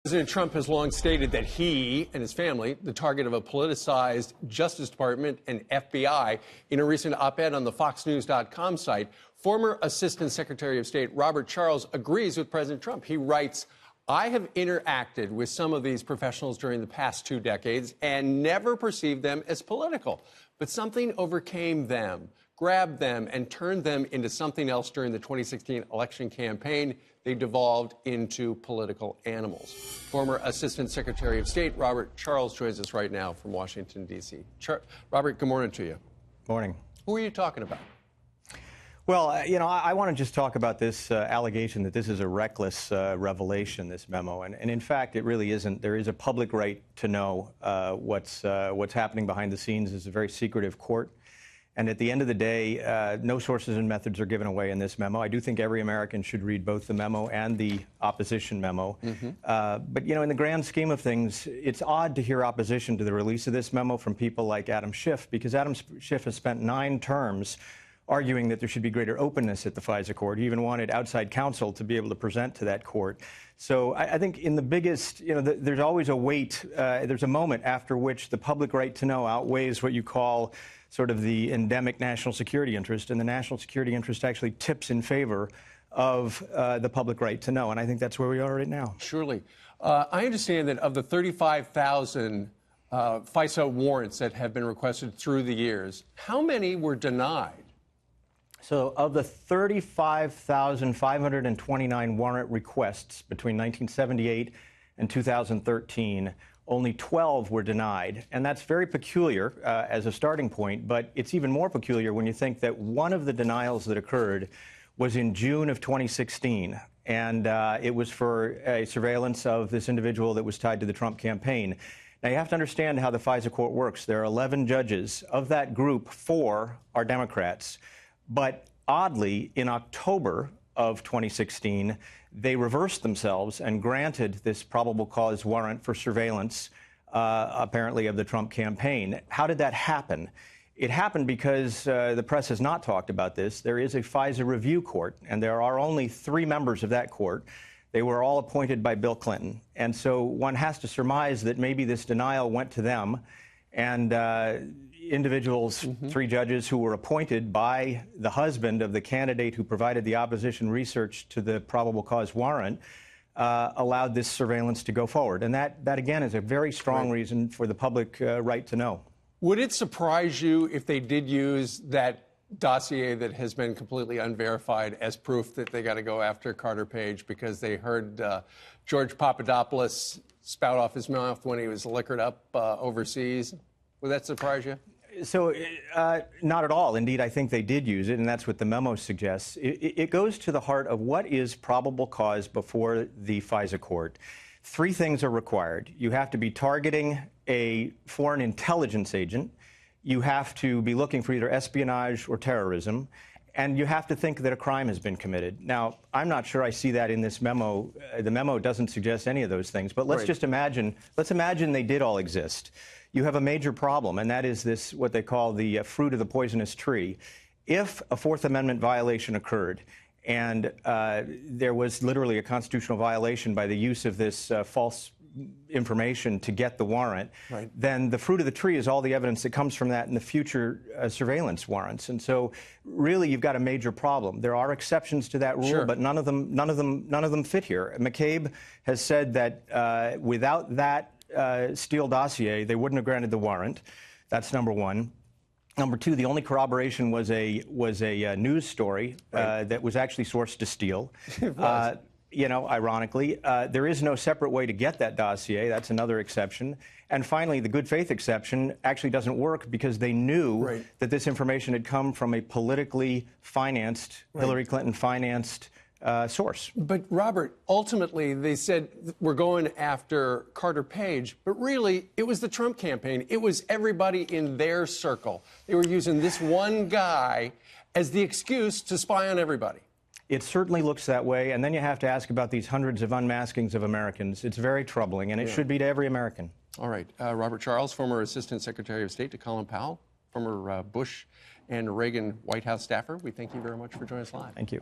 President Trump has long stated that he and his family, the target of a politicized Justice Department and FBI. In a recent op-ed on the FoxNews.com site, former Assistant Secretary of State Robert Charles agrees with President Trump. He writes, "I have interacted with some of these professionals during the past 2 decades and never perceived them as political. But something overcame them, grabbed them, and turned them into something else during the 2016 election campaign. They devolved into political animals." Former Assistant Secretary of State Robert Charles joins us right now from Washington, D.C. Robert, good morning to you. Morning. Who are you talking about? Well, I want to just talk about this allegation that this is a reckless revelation, this memo. And in fact, it really isn't. There is a public right to know what's happening behind the scenes. It's a very secretive court. And at the end of the day, no sources and methods are given away in this memo. I do think every American should read both the memo and the opposition memo. But, in the grand scheme of things, it's odd to hear opposition to the release of this memo from people like Adam Schiff, because Adam Schiff has spent 9 terms arguing that there should be greater openness at the FISA court. He even wanted outside counsel to be able to present to that court. So I think in the biggest, there's always a weight, there's a moment after which the public right to know outweighs what you call sort of the endemic national security interest, and the national security interest actually tips in favor of the public right to know, and I think that's where we are right now. Surely. I understand that of the 35,000 FISA warrants that have been requested through the years, how many were denied? So of the 35,529 warrant requests between 1978 and 2013, only 12 were denied. And that's very peculiar as a starting point, but it's even more peculiar when you think that one of the denials that occurred was in June of 2016. And it was for a surveillance of this individual that was tied to the Trump campaign. Now, you have to understand how the FISA court works. There are 11 judges. Of that group, 4 are Democrats. But oddly, in October of 2016, they reversed themselves and granted this probable cause warrant for surveillance, apparently, of the Trump campaign. How did that happen? It happened because the press has not talked about this. There is a FISA review court, and there are only 3 members of that court. They were all appointed by Bill Clinton. And so one has to surmise that maybe this denial went to them, and individuals, 3 judges who were appointed by the husband of the candidate who provided the opposition research to the probable cause warrant, allowed this surveillance to go forward. And that again, is a very strong reason for the public right to know. Would it surprise you if they did use that dossier that has been completely unverified as proof that they got to go after Carter Page because they heard George Papadopoulos spout off his mouth when he was liquored up overseas? Would that surprise you? So not at all. Indeed, I think they did use it, and that's what the memo suggests. It goes to the heart of what is probable cause before the FISA court. 3 things are required. You have to be targeting a foreign intelligence agent. You have to be looking for either espionage or terrorism. And you have to think that a crime has been committed. Now, I'm not sure I see that in this memo. The memo doesn't suggest any of those things. But let's just imagine, they did all exist. You have a major problem, and that is this, what they call the fruit of the poisonous tree. If a Fourth Amendment violation occurred, and there was literally a constitutional violation by the use of this false information to get the warrant, then the fruit of the tree is all the evidence that comes from that in the future surveillance warrants. And so really you've got a major problem. There are exceptions to that rule, but none of them fit here. McCabe has said that without that Steele dossier, they wouldn't have granted the warrant. That's number one. Number 2, the only corroboration was a news story that was actually sourced to Steele. Ironically, there is no separate way to get that dossier. That's another exception. And finally, the good faith exception actually doesn't work because they knew that this information had come from a politically financed, Hillary Clinton financed source. But Robert, ultimately, they said we're going after Carter Page, but really it was the Trump campaign. It was everybody in their circle. They were using this one guy as the excuse to spy on everybody. It certainly looks that way. And then you have to ask about these hundreds of unmaskings of Americans. It's very troubling, and it should be to every American. All right. Robert Charles, former Assistant Secretary of State to Colin Powell, former Bush and Reagan White House staffer. We thank you very much for joining us live. Thank you.